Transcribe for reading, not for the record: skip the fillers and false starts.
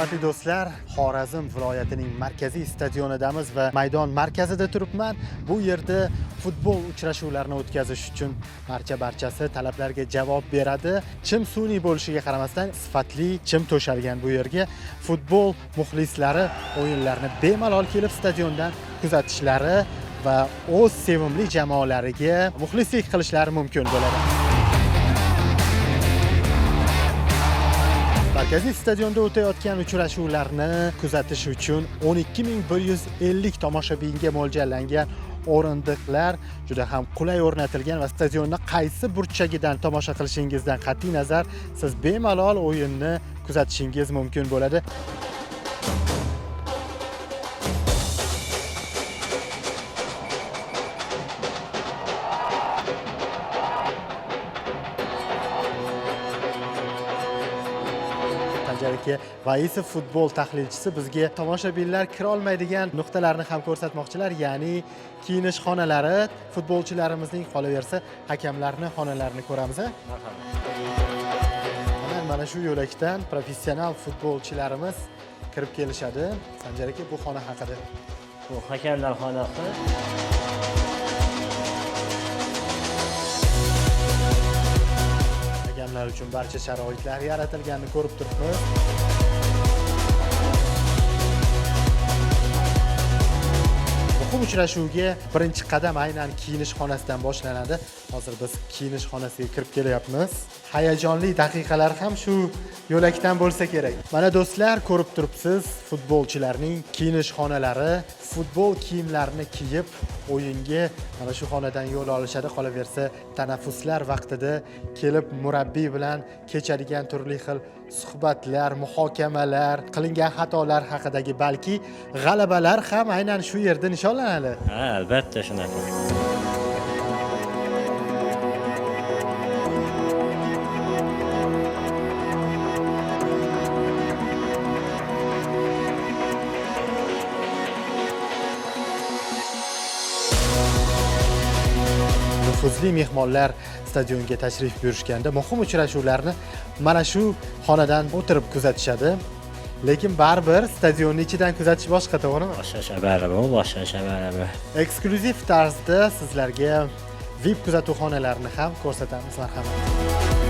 Hurmatli do'stlar, Xorazm viloyatining markaziy stadionidamiz va maydon markazida turibman. Bu yerda futbol uchrashuvlarini o'tkazish uchun barchasi talablarga javob beradi. Chim sun'iy bo'lishiga qaramasdan sifatli chim to'shalgan bu yerga futbol muxlislari o'yinlarni bemalol kelib stadiondan kuzatishlari va o'z sevimli jamoalariga muxlislik qilishlari mumkin bo'ladi. Markaziy stadionda o'tayotgan uchrashuvlarni kuzatish uchun 12150 tomoshabinga mo'ljallangan o'rindiqlar juda ham qulay o'rnatilgan va stadionni qaysi burchagidan tomosha qilishingizdan qat'iy nazar siz bemalol o'yinni kuzatishingiz mumkin bo'ladi. Vaisov futbol tahlilchisi bizga tomoshabinlar kira olmaydigan nuqtalarni ham ko'rsatmoqchilar, ya'ni kiyinish xonalari, futbolchilarimizning qolaversa hakamlarning xonalarini ko'ramiz. Mana shu yo'lakdan professional futbolchilarimiz kirib kelishadi. Sanjar aka, bu xona haqida. Bu hakamlar xonasi. Hakamlar uchun barcha sharoitlar yaratilganini ko'rib turibmiz. Muhim uchrashuvga birinchi qadam aynan kiyinish xonasidan boshlanadi. Hozir biz kiyinish xonasiga kirib kelyapmiz. Hayajonli daqiqalar ham shu yo'lakdan bo'lsa kerak. Mana do'stlar, ko'rib turibsiz, futbolchilarning kiyinish xonalari, futbol kiyimlarini kiyib o'yinga mana shu xonadan yo'l olishadi. Qolaversa, tanaffuslar vaqtida kelib murabbiy bilan kechadigan turli xil suhbatlar, muhokamalar, qilingan xatolar haqidagi balki g'alabalar ham aynan shu yerda nishonlanadi. Ha, albatta shunaqa. Nufuzli mehmonlar stadionga tashrif buyurishganda muhim uchrashuvlarni mana shu xonadan o'tirib kuzatishadi. Lekin baribir stadionning ichidan kuzatish boshqa, to'g'rimi? Boshqa baribir. Eksklyuziv tarzda sizlarga VIP kuzatuv xonalarini ham ko'rsatamiz, marhamat.